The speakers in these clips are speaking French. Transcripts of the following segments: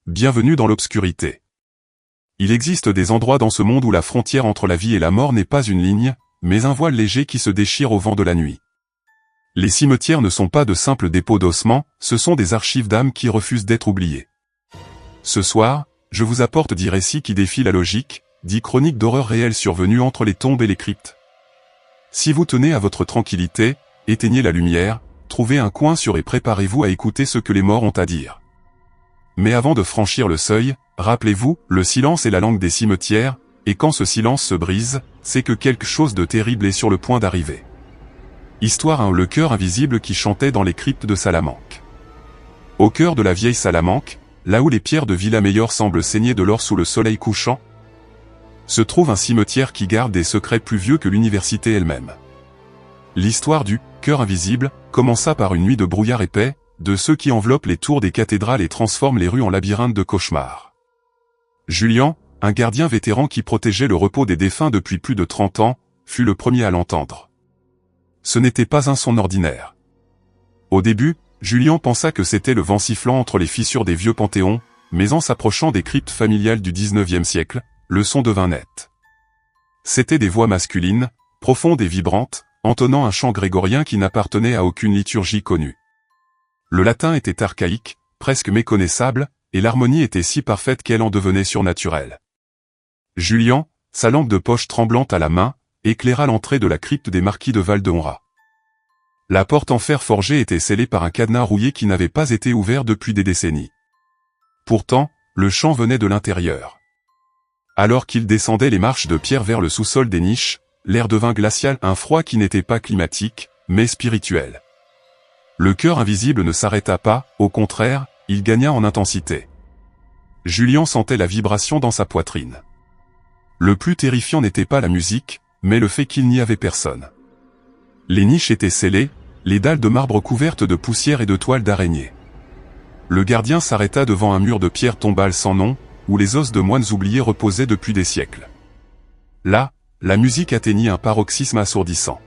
Bienvenue dans l'obscurité. Il existe des endroits dans ce monde où la frontière entre la vie et la mort n'est pas une ligne, mais un voile léger qui se déchire au vent de la nuit. Les cimetières ne sont pas de simples dépôts d'ossements, ce sont des archives d'âmes qui refusent d'être oubliées. Ce soir, je vous apporte 10 récits qui défient la logique, 10 chroniques d'horreur réelles survenues entre les tombes et les cryptes. Si vous tenez à votre tranquillité, éteignez la lumière, trouvez un coin sûr et préparez-vous à écouter ce que les morts ont à dire. Mais avant de franchir le seuil, rappelez-vous, le silence est la langue des cimetières, et quand ce silence se brise, c'est que quelque chose de terrible est sur le point d'arriver. Histoire 1. Le chœur invisible qui chantait dans les cryptes de Salamanque. Au cœur de la vieille Salamanque, là où les pierres de Villameillor semblent saigner de l'or sous le soleil couchant, se trouve un cimetière qui garde des secrets plus vieux que l'université elle-même. L'histoire du « chœur invisible » commença par une nuit de brouillard épais, de ceux qui enveloppent les tours des cathédrales et transforment les rues en labyrinthes de cauchemars. Julian, un gardien vétéran qui protégeait le repos des défunts depuis plus de 30 ans, fut le premier à l'entendre. Ce n'était pas un son ordinaire. Au début, Julian pensa que c'était le vent sifflant entre les fissures des vieux panthéons, mais en s'approchant des cryptes familiales du XIXe siècle, le son devint net. C'étaient des voix masculines, profondes et vibrantes, entonnant un chant grégorien qui n'appartenait à aucune liturgie connue. Le latin était archaïque, presque méconnaissable, et l'harmonie était si parfaite qu'elle en devenait surnaturelle. Julian, sa lampe de poche tremblante à la main, éclaira l'entrée de la crypte des marquis de Val-de-Honra. La porte en fer forgé était scellée par un cadenas rouillé qui n'avait pas été ouvert depuis des décennies. Pourtant, le chant venait de l'intérieur. Alors qu'il descendait les marches de pierre vers le sous-sol des niches, l'air devint glacial, un froid qui n'était pas climatique, mais spirituel. Le chœur invisible ne s'arrêta pas, au contraire, il gagna en intensité. Julian sentait la vibration dans sa poitrine. Le plus terrifiant n'était pas la musique, mais le fait qu'il n'y avait personne. Les niches étaient scellées, les dalles de marbre couvertes de poussière et de toiles d'araignée. Le gardien s'arrêta devant un mur de pierre tombale sans nom, où les os de moines oubliés reposaient depuis des siècles. Là, la musique atteignit un paroxysme assourdissant.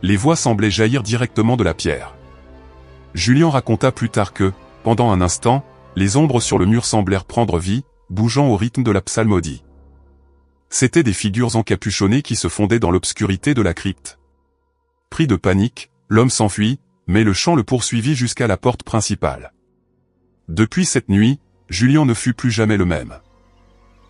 Les voix semblaient jaillir directement de la pierre. Julian raconta plus tard que, pendant un instant, les ombres sur le mur semblèrent prendre vie, bougeant au rythme de la psalmodie. C'étaient des figures encapuchonnées qui se fondaient dans l'obscurité de la crypte. Pris de panique, l'homme s'enfuit, mais le chant le poursuivit jusqu'à la porte principale. Depuis cette nuit, Julian ne fut plus jamais le même.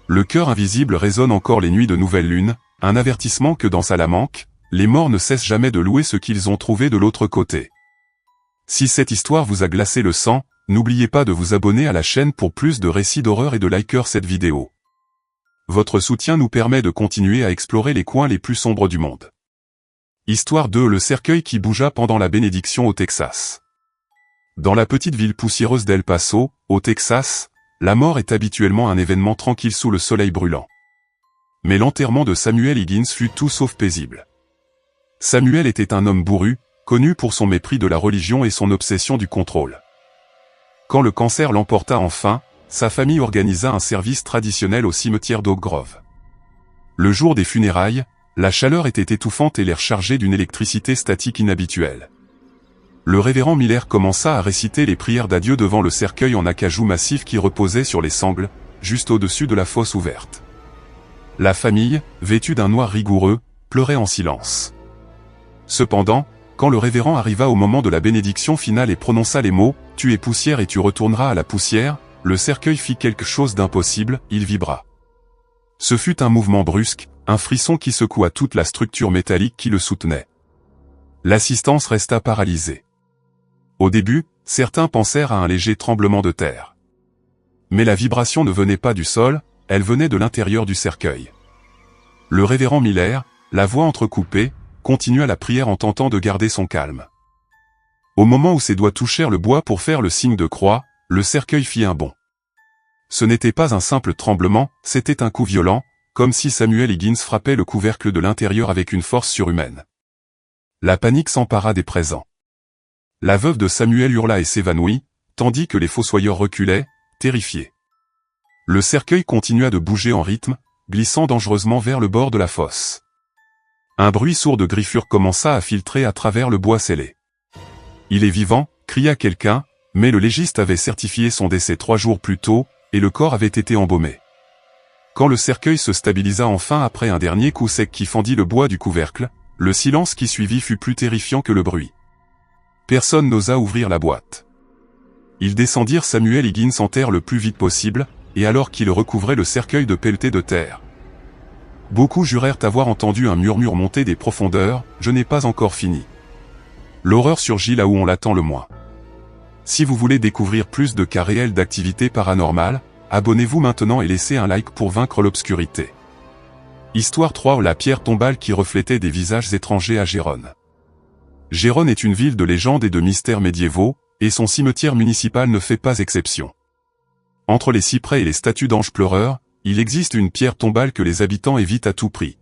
Le chœur invisible résonne encore les nuits de nouvelle lune, un avertissement que dans Salamanque, les morts ne cessent jamais de louer ce qu'ils ont trouvé de l'autre côté. Si cette histoire vous a glacé le sang, n'oubliez pas de vous abonner à la chaîne pour plus de récits d'horreur et de liker cette vidéo. Votre soutien nous permet de continuer à explorer les coins les plus sombres du monde. Histoire 2. Le cercueil qui bougea pendant la bénédiction au Texas. Dans la petite ville poussiéreuse d'El Paso, au Texas, la mort est habituellement un événement tranquille sous le soleil brûlant. Mais l'enterrement de Samuel Higgins fut tout sauf paisible. Samuel était un homme bourru, connu pour son mépris de la religion et son obsession du contrôle. Quand le cancer l'emporta enfin, sa famille organisa un service traditionnel au cimetière d'Oak Grove. Le jour des funérailles, la chaleur était étouffante et l'air chargé d'une électricité statique inhabituelle. Le révérend Miller commença à réciter les prières d'adieu devant le cercueil en acajou massif qui reposait sur les sangles, juste au-dessus de la fosse ouverte. La famille, vêtue d'un noir rigoureux, pleurait en silence. Cependant, quand le révérend arriva au moment de la bénédiction finale et prononça les mots « Tu es poussière et tu retourneras à la poussière », le cercueil fit quelque chose d'impossible, il vibra. Ce fut un mouvement brusque, un frisson qui secoua toute la structure métallique qui le soutenait. L'assistance resta paralysée. Au début, certains pensèrent à un léger tremblement de terre. Mais la vibration ne venait pas du sol, elle venait de l'intérieur du cercueil. Le révérend Miller, la voix entrecoupée, continua la prière en tentant de garder son calme. Au moment où ses doigts touchèrent le bois pour faire le signe de croix, le cercueil fit un bond. Ce n'était pas un simple tremblement, c'était un coup violent, comme si Samuel Higgins frappait le couvercle de l'intérieur avec une force surhumaine. La panique s'empara des présents. La veuve de Samuel hurla et s'évanouit, tandis que les fossoyeurs reculaient, terrifiés. Le cercueil continua de bouger en rythme, glissant dangereusement vers le bord de la fosse. Un bruit sourd de griffures commença à filtrer à travers le bois scellé. « Il est vivant !» cria quelqu'un, Mais le légiste avait certifié son décès 3 jours plus tôt, et le corps avait été embaumé. Quand le cercueil se stabilisa enfin après un dernier coup sec qui fendit le bois du couvercle, le silence qui suivit fut plus terrifiant que le bruit. Personne n'osa ouvrir la boîte. Ils descendirent Samuel Higgins en terre le plus vite possible, et alors qu'ils recouvraient le cercueil de pelletés de terre. Beaucoup jurèrent avoir entendu un murmure monter des profondeurs, « Je n'ai pas encore fini ». L'horreur surgit là où on l'attend le moins. Si vous voulez découvrir plus de cas réels d'activité paranormale, abonnez-vous maintenant et laissez un like pour vaincre l'obscurité. Histoire 3 : la pierre tombale qui reflétait des visages étrangers à Gérone. Gérone est une ville de légendes et de mystères médiévaux, et son cimetière municipal ne fait pas exception. Entre les cyprès et les statues d'anges pleureurs, il existe une pierre tombale que les habitants évitent à tout prix.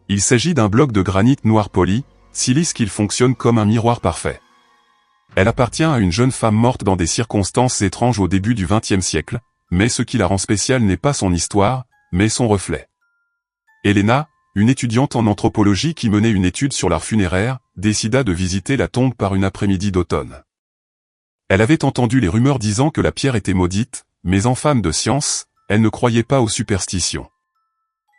Il s'agit d'un bloc de granit noir poli, si lisse qu'il fonctionne comme un miroir parfait. Elle appartient à une jeune femme morte dans des circonstances étranges au début du XXe siècle, mais ce qui la rend spéciale n'est pas son histoire, mais son reflet. Elena, une étudiante en anthropologie qui menait une étude sur l'art funéraire, décida de visiter la tombe par une après-midi d'automne. Elle avait entendu les rumeurs disant que la pierre était maudite, mais en femme de science, elle ne croyait pas aux superstitions.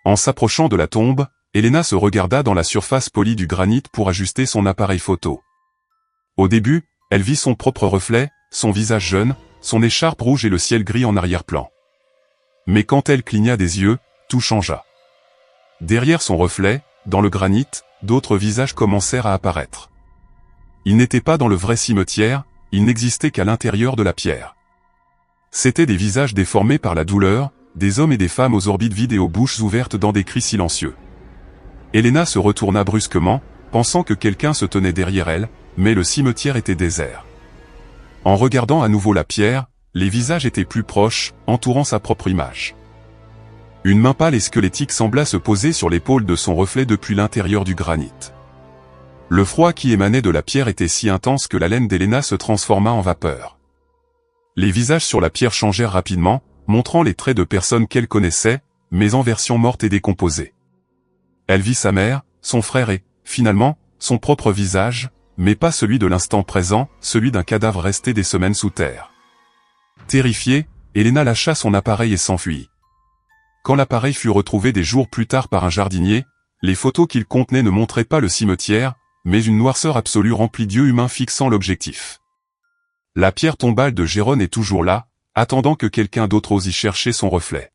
En s'approchant de la tombe, Elena se regarda dans la surface polie du granit pour ajuster son appareil photo. Au début, elle vit son propre reflet, son visage jeune, son écharpe rouge et le ciel gris en arrière-plan. Mais quand elle cligna des yeux, tout changea. Derrière son reflet, dans le granit, d'autres visages commencèrent à apparaître. Ils n'étaient pas dans le vrai cimetière, ils n'existaient qu'à l'intérieur de la pierre. C'étaient des visages déformés par la douleur, des hommes et des femmes aux orbites vides et aux bouches ouvertes dans des cris silencieux. Elena se retourna brusquement, pensant que quelqu'un se tenait derrière elle, mais le cimetière était désert. En regardant à nouveau la pierre, les visages étaient plus proches, entourant sa propre image. Une main pâle et squelettique sembla se poser sur l'épaule de son reflet depuis l'intérieur du granit. Le froid qui émanait de la pierre était si intense que la laine d'Elena se transforma en vapeur. Les visages sur la pierre changèrent rapidement, montrant les traits de personnes qu'elle connaissait, mais en version morte et décomposée. Elle vit sa mère, son frère et, finalement, son propre visage, mais pas celui de l'instant présent, celui d'un cadavre resté des semaines sous terre. Terrifiée, Elena lâcha son appareil et s'enfuit. Quand l'appareil fut retrouvé des jours plus tard par un jardinier, les photos qu'il contenait ne montraient pas le cimetière, mais une noirceur absolue remplie d'yeux humains fixant l'objectif. La pierre tombale de Gérone est toujours là, attendant que quelqu'un d'autre ose y chercher son reflet.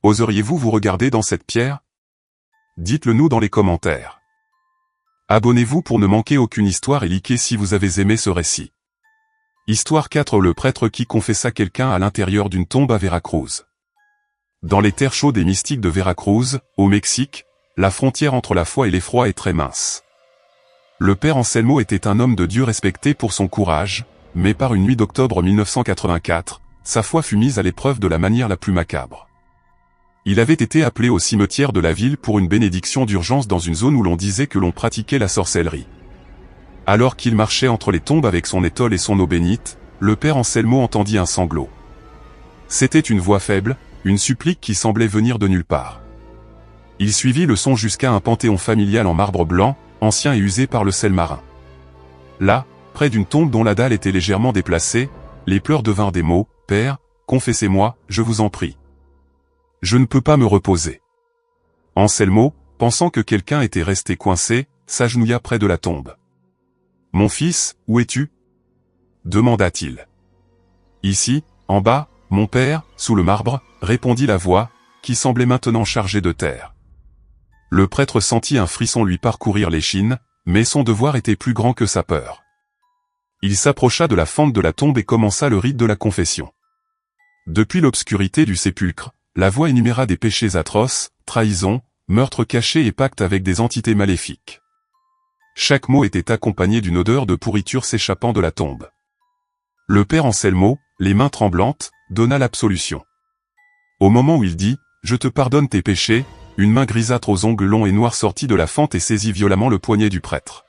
Oseriez-vous vous regarder dans cette pierre? Dites-le nous dans les commentaires. Abonnez-vous pour ne manquer aucune histoire et likez si vous avez aimé ce récit. Histoire 4: le prêtre qui confessa quelqu'un à l'intérieur d'une tombe à Veracruz. Dans les terres chaudes et mystiques de Veracruz, au Mexique, la frontière entre la foi et l'effroi est très mince. Le père Anselmo était un homme de Dieu respecté pour son courage, mais par une nuit d'octobre 1984, sa foi fut mise à l'épreuve de la manière la plus macabre. Il avait été appelé au cimetière de la ville pour une bénédiction d'urgence dans une zone où l'on disait que l'on pratiquait la sorcellerie. Alors qu'il marchait entre les tombes avec son étole et son eau bénite, le père Anselmo entendit un sanglot. C'était une voix faible, une supplique qui semblait venir de nulle part. Il suivit le son jusqu'à un panthéon familial en marbre blanc, ancien et usé par le sel marin. Là, près d'une tombe dont la dalle était légèrement déplacée, les pleurs devinrent des mots: « Père, confessez-moi, je vous en prie. Je ne peux pas me reposer. » Anselmo, pensant que quelqu'un était resté coincé, s'agenouilla près de la tombe. « Mon fils, où es-tu » demanda-t-il. « Ici, en bas, mon père, sous le marbre » répondit la voix, qui semblait maintenant chargée de terre. Le prêtre sentit un frisson lui parcourir l'échine, mais son devoir était plus grand que sa peur. Il s'approcha de la fente de la tombe et commença le rite de la confession. Depuis l'obscurité du sépulcre, la voix énuméra des péchés atroces, trahison, meurtre caché et pacte avec des entités maléfiques. Chaque mot était accompagné d'une odeur de pourriture s'échappant de la tombe. Le père Anselmo, les mains tremblantes, donna l'absolution. Au moment où il dit « Je te pardonne tes péchés », une main grisâtre aux ongles longs et noirs sortit de la fente et saisit violemment le poignet du prêtre.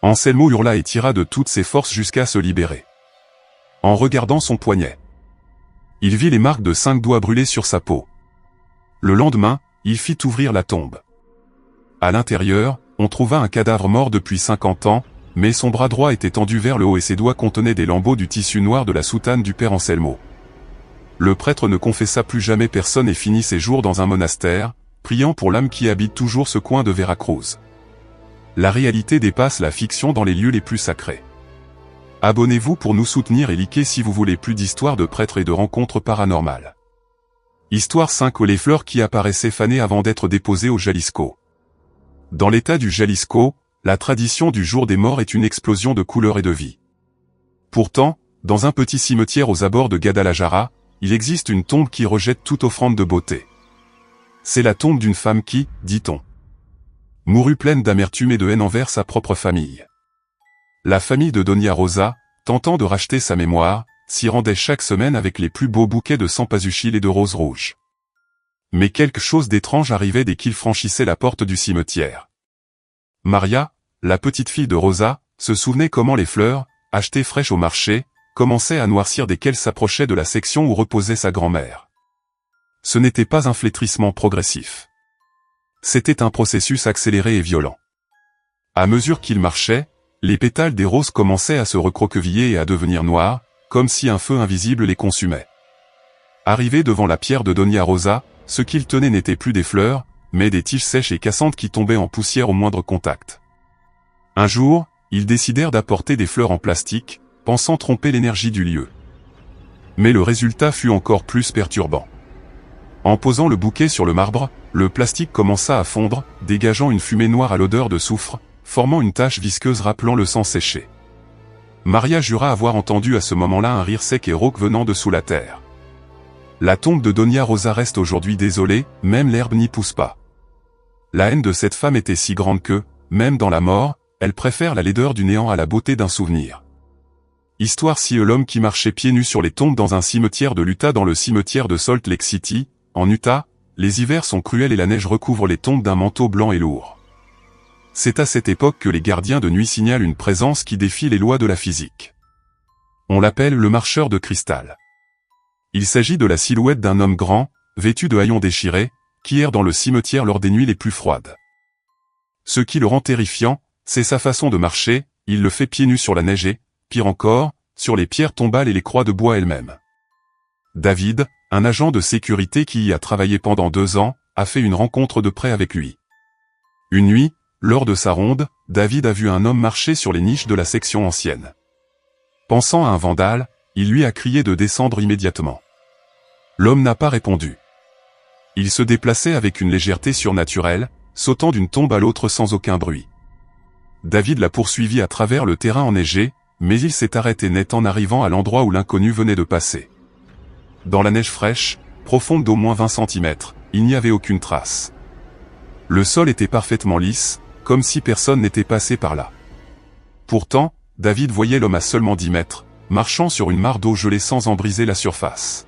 Anselmo hurla et tira de toutes ses forces jusqu'à se libérer. En regardant son poignet, il vit les marques de 5 doigts brûlés sur sa peau. Le lendemain, il fit ouvrir la tombe. À l'intérieur, on trouva un cadavre mort depuis 50 ans, mais son bras droit était tendu vers le haut et ses doigts contenaient des lambeaux du tissu noir de la soutane du père Anselmo. Le prêtre ne confessa plus jamais personne et finit ses jours dans un monastère, priant pour l'âme qui habite toujours ce coin de Veracruz. La réalité dépasse la fiction dans les lieux les plus sacrés. Abonnez-vous pour nous soutenir et likez si vous voulez plus d'histoires de prêtres et de rencontres paranormales. Histoire 5 les fleurs qui apparaissaient fanées avant d'être déposées au Jalisco. Dans l'état du Jalisco, la tradition du jour des morts est une explosion de couleurs et de vie. Pourtant, dans un petit cimetière aux abords de Guadalajara, il existe une tombe qui rejette toute offrande de beauté. C'est la tombe d'une femme qui, dit-on, mourut pleine d'amertume et de haine envers sa propre famille. La famille de Doña Rosa, tentant de racheter sa mémoire, s'y rendait chaque semaine avec les plus beaux bouquets de cempasúchil et de roses rouges. Mais quelque chose d'étrange arrivait dès qu'il franchissait la porte du cimetière. Maria, la petite fille de Rosa, se souvenait comment les fleurs, achetées fraîches au marché, commençaient à noircir dès qu'elle s'approchait de la section où reposait sa grand-mère. Ce n'était pas un flétrissement progressif. C'était un processus accéléré et violent. À mesure qu'il marchait, les pétales des roses commençaient à se recroqueviller et à devenir noirs, comme si un feu invisible les consumait. Arrivé devant la pierre de Doña Rosa, ce qu'il tenait n'était plus des fleurs, mais des tiges sèches et cassantes qui tombaient en poussière au moindre contact. Un jour, ils décidèrent d'apporter des fleurs en plastique, pensant tromper l'énergie du lieu. Mais le résultat fut encore plus perturbant. En posant le bouquet sur le marbre, le plastique commença à fondre, dégageant une fumée noire à l'odeur de soufre, formant une tache visqueuse rappelant le sang séché. Maria jura avoir entendu à ce moment-là un rire sec et rauque venant de sous la terre. La tombe de Doña Rosa reste aujourd'hui désolée, même l'herbe n'y pousse pas. La haine de cette femme était si grande que, même dans la mort, elle préfère la laideur du néant à la beauté d'un souvenir. Histoire si l'homme qui marchait pieds nus sur les tombes dans un cimetière de l'Utah. Dans le cimetière de Salt Lake City, en Utah, les hivers sont cruels et la neige recouvre les tombes d'un manteau blanc et lourd. C'est à cette époque que les gardiens de nuit signalent une présence qui défie les lois de la physique. On l'appelle le marcheur de cristal. Il s'agit de la silhouette d'un homme grand, vêtu de haillons déchirés, qui erre dans le cimetière lors des nuits les plus froides. Ce qui le rend terrifiant, c'est sa façon de marcher, il le fait pieds nus sur la neige et, pire encore, sur les pierres tombales et les croix de bois elles-mêmes. David, un agent de sécurité qui y a travaillé pendant 2 ans, a fait une rencontre de près avec lui. Une nuit, lors de sa ronde, David a vu un homme marcher sur les niches de la section ancienne. Pensant à un vandale, il lui a crié de descendre immédiatement. L'homme n'a pas répondu. Il se déplaçait avec une légèreté surnaturelle, sautant d'une tombe à l'autre sans aucun bruit. David l'a poursuivi à travers le terrain enneigé, mais il s'est arrêté net en arrivant à l'endroit où l'inconnu venait de passer. Dans la neige fraîche, profonde d'au moins 20 cm, il n'y avait aucune trace. Le sol était parfaitement lisse, comme si personne n'était passé par là. Pourtant, David voyait l'homme à seulement 10 mètres, marchant sur une mare d'eau gelée sans en briser la surface.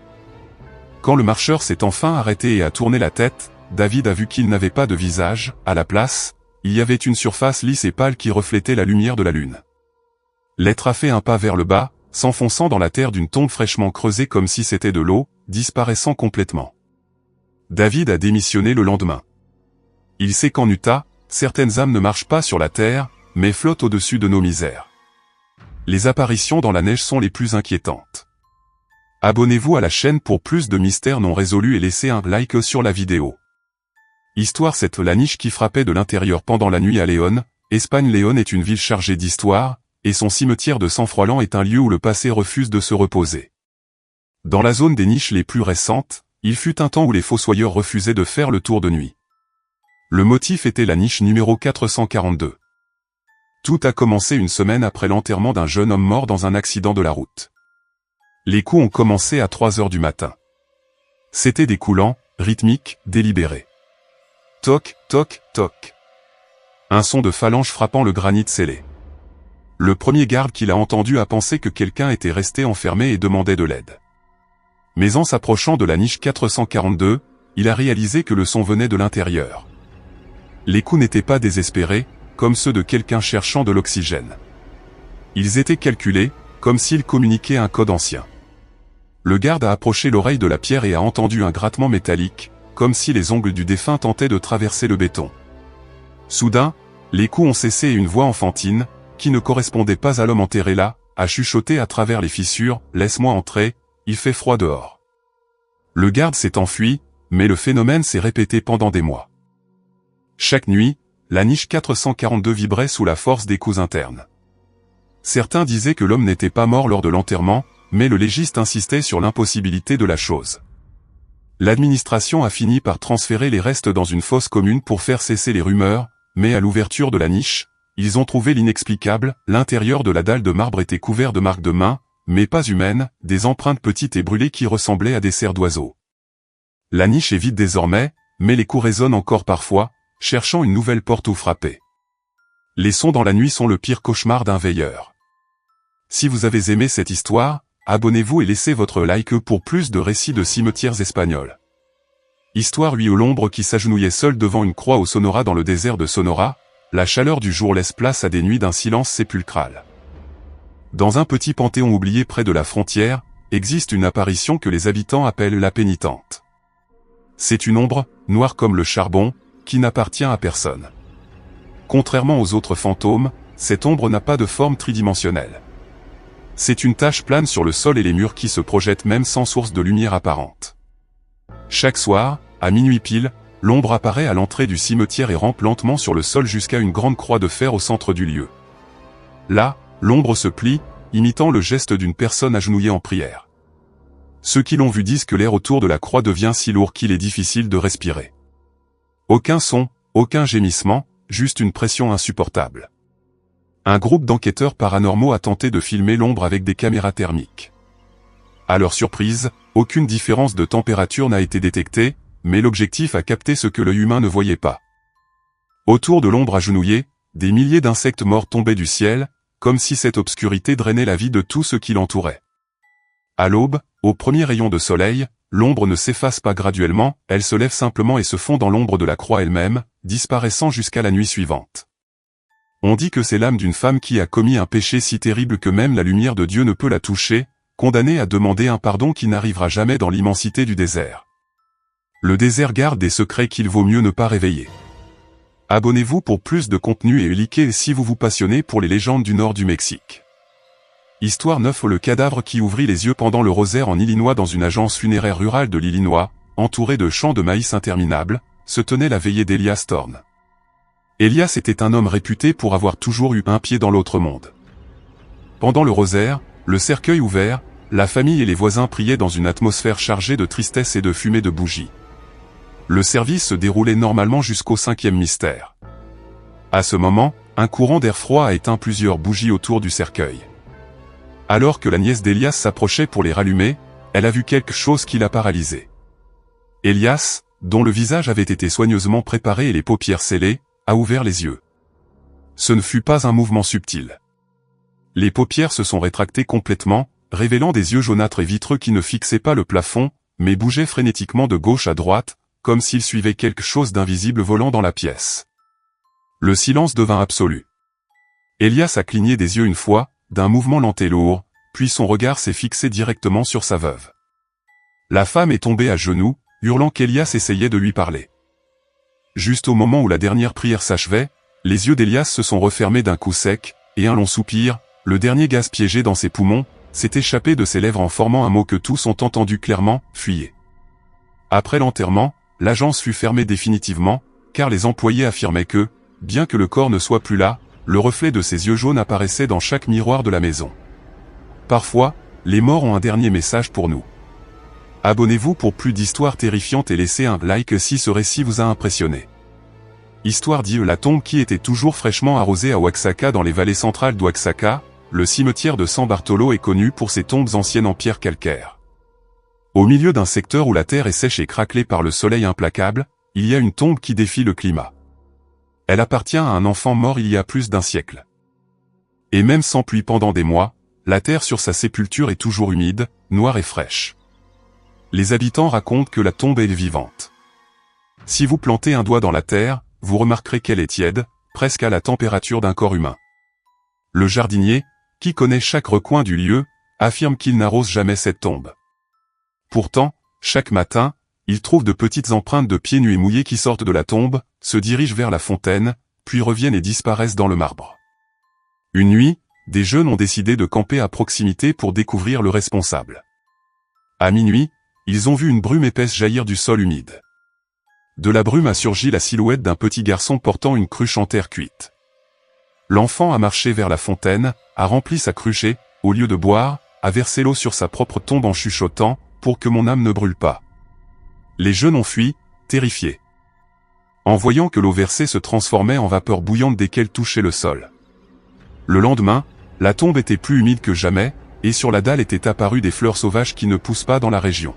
Quand le marcheur s'est enfin arrêté et a tourné la tête, David a vu qu'il n'avait pas de visage. À la place, il y avait une surface lisse et pâle qui reflétait la lumière de la lune. L'être a fait un pas vers le bas, s'enfonçant dans la terre d'une tombe fraîchement creusée comme si c'était de l'eau, disparaissant complètement. David a démissionné le lendemain. Il sait qu'en Utah, certaines âmes ne marchent pas sur la terre, mais flottent au-dessus de nos misères. Les apparitions dans la neige sont les plus inquiétantes. Abonnez-vous à la chaîne pour plus de mystères non résolus et laissez un like sur la vidéo. Histoire 7 la niche qui frappait de l'intérieur pendant la nuit à Léon, Espagne. Léon est une ville chargée d'histoire, et son cimetière de San Froilán est un lieu où le passé refuse de se reposer. Dans la zone des niches les plus récentes, il fut un temps où les fossoyeurs refusaient de faire le tour de nuit. Le motif était la niche numéro 442. Tout a commencé une semaine après l'enterrement d'un jeune homme mort dans un accident de la route. Les coups ont commencé à 3 heures du matin. C'était des coups lents, rythmiques, délibérés. Toc, toc, toc. Un son de phalange frappant le granit scellé. Le premier garde qui l'a entendu a pensé que quelqu'un était resté enfermé et demandait de l'aide. Mais en s'approchant de la niche 442, il a réalisé que le son venait de l'intérieur. Les coups n'étaient pas désespérés, comme ceux de quelqu'un cherchant de l'oxygène. Ils étaient calculés, comme s'ils communiquaient un code ancien. Le garde a approché l'oreille de la pierre et a entendu un grattement métallique, comme si les ongles du défunt tentaient de traverser le béton. Soudain, les coups ont cessé et une voix enfantine, qui ne correspondait pas à l'homme enterré là, a chuchoté à travers les fissures, « Laisse-moi entrer, il fait froid dehors ». Le garde s'est enfui, mais le phénomène s'est répété pendant des mois. Chaque nuit, la niche 442 vibrait sous la force des coups internes. Certains disaient que l'homme n'était pas mort lors de l'enterrement, mais le légiste insistait sur l'impossibilité de la chose. L'administration a fini par transférer les restes dans une fosse commune pour faire cesser les rumeurs, mais à l'ouverture de la niche, ils ont trouvé l'inexplicable, l'intérieur de la dalle de marbre était couvert de marques de mains, mais pas humaines, des empreintes petites et brûlées qui ressemblaient à des serres d'oiseaux. La niche est vide désormais, mais les coups résonnent encore parfois, cherchant une nouvelle porte où frapper. Les sons dans la nuit sont le pire cauchemar d'un veilleur. Si vous avez aimé cette histoire, abonnez-vous et laissez votre like pour plus de récits de cimetières espagnols. Histoire lui ou l'ombre qui s'agenouillait seule devant une croix au Sonora dans le désert de Sonora, la chaleur du jour laisse place à des nuits d'un silence sépulcral. Dans un petit panthéon oublié près de la frontière, existe une apparition que les habitants appellent la pénitente. C'est une ombre, noire comme le charbon, qui n'appartient à personne. Contrairement aux autres fantômes, cette ombre n'a pas de forme tridimensionnelle. C'est une tache plane sur le sol et les murs qui se projettent même sans source de lumière apparente. Chaque soir, à minuit pile, l'ombre apparaît à l'entrée du cimetière et rampe lentement sur le sol jusqu'à une grande croix de fer au centre du lieu. Là, l'ombre se plie, imitant le geste d'une personne agenouillée en prière. Ceux qui l'ont vu disent que l'air autour de la croix devient si lourd qu'il est difficile de respirer. Aucun son, aucun gémissement, juste une pression insupportable. Un groupe d'enquêteurs paranormaux a tenté de filmer l'ombre avec des caméras thermiques. À leur surprise, aucune différence de température n'a été détectée, mais l'objectif a capté ce que l'œil humain ne voyait pas. Autour de l'ombre agenouillée, des milliers d'insectes morts tombaient du ciel, comme si cette obscurité drainait la vie de tout ce qui l'entourait. À l'aube, au premier rayon de soleil, l'ombre ne s'efface pas graduellement, elle se lève simplement et se fond dans l'ombre de la croix elle-même, disparaissant jusqu'à la nuit suivante. On dit que c'est l'âme d'une femme qui a commis un péché si terrible que même la lumière de Dieu ne peut la toucher, condamnée à demander un pardon qui n'arrivera jamais dans l'immensité du désert. Le désert garde des secrets qu'il vaut mieux ne pas réveiller. Abonnez-vous pour plus de contenu et likez si vous vous passionnez pour les légendes du nord du Mexique. Histoire 9. Le cadavre qui ouvrit les yeux pendant le rosaire en Illinois. Dans une agence funéraire rurale de l'Illinois, entourée de champs de maïs interminables, se tenait la veillée d'Elias Thorne. Elias était un homme réputé pour avoir toujours eu un pied dans l'autre monde. Pendant le rosaire, le cercueil ouvert, la famille et les voisins priaient dans une atmosphère chargée de tristesse et de fumée de bougies. Le service se déroulait normalement jusqu'au 5e mystère. À ce moment, un courant d'air froid a éteint plusieurs bougies autour du cercueil. Alors que la nièce d'Elias s'approchait pour les rallumer, elle a vu quelque chose qui l'a paralysée. Elias, dont le visage avait été soigneusement préparé et les paupières scellées, a ouvert les yeux. Ce ne fut pas un mouvement subtil. Les paupières se sont rétractées complètement, révélant des yeux jaunâtres et vitreux qui ne fixaient pas le plafond, mais bougeaient frénétiquement de gauche à droite, comme s'ils suivaient quelque chose d'invisible volant dans la pièce. Le silence devint absolu. Elias a cligné des yeux une fois, d'un mouvement lent et lourd, puis son regard s'est fixé directement sur sa veuve. La femme est tombée à genoux, hurlant qu'Elias essayait de lui parler. Juste au moment où la dernière prière s'achevait, les yeux d'Elias se sont refermés d'un coup sec, et un long soupir, le dernier gaz piégé dans ses poumons, s'est échappé de ses lèvres en formant un mot que tous ont entendu clairement, « Fuyez ». Après l'enterrement, l'agence fut fermée définitivement, car les employés affirmaient que, bien que le corps ne soit plus là, le reflet de ses yeux jaunes apparaissait dans chaque miroir de la maison. Parfois, les morts ont un dernier message pour nous. Abonnez-vous pour plus d'histoires terrifiantes et laissez un like si ce récit vous a impressionné. Histoire dit la tombe qui était toujours fraîchement arrosée à Oaxaca dans les vallées centrales d'Oaxaca, le cimetière de San Bartolo est connu pour ses tombes anciennes en pierre calcaire. Au milieu d'un secteur où la terre est sèche et craquelée par le soleil implacable, il y a une tombe qui défie le climat. Elle appartient à un enfant mort il y a plus d'un siècle. Et même sans pluie pendant des mois, la terre sur sa sépulture est toujours humide, noire et fraîche. Les habitants racontent que la tombe est vivante. Si vous plantez un doigt dans la terre, vous remarquerez qu'elle est tiède, presque à la température d'un corps humain. Le jardinier, qui connaît chaque recoin du lieu, affirme qu'il n'arrose jamais cette tombe. Pourtant, chaque matin, il trouve de petites empreintes de pieds nus et mouillés qui sortent de la tombe, se dirigent vers la fontaine, puis reviennent et disparaissent dans le marbre. Une nuit, des jeunes ont décidé de camper à proximité pour découvrir le responsable. À minuit, ils ont vu une brume épaisse jaillir du sol humide. De la brume a surgi la silhouette d'un petit garçon portant une cruche en terre cuite. L'enfant a marché vers la fontaine, a rempli sa cruche et, au lieu de boire, a versé l'eau sur sa propre tombe en chuchotant « pour que mon âme ne brûle pas ». Les jeunes ont fui, terrifiés. En voyant que l'eau versée se transformait en vapeur bouillante dès qu'elle touchait le sol. Le lendemain, la tombe était plus humide que jamais, et sur la dalle étaient apparues des fleurs sauvages qui ne poussent pas dans la région.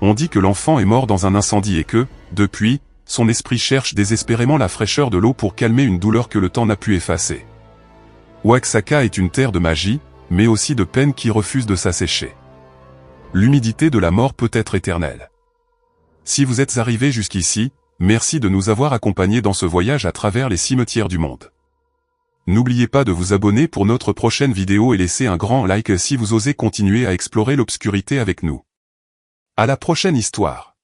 On dit que l'enfant est mort dans un incendie et que, depuis, son esprit cherche désespérément la fraîcheur de l'eau pour calmer une douleur que le temps n'a pu effacer. Oaxaca est une terre de magie, mais aussi de peine qui refuse de s'assécher. L'humidité de la mort peut être éternelle. Si vous êtes arrivé jusqu'ici, merci de nous avoir accompagnés dans ce voyage à travers les cimetières du monde. N'oubliez pas de vous abonner pour notre prochaine vidéo et laisser un grand like si vous osez continuer à explorer l'obscurité avec nous. À la prochaine histoire.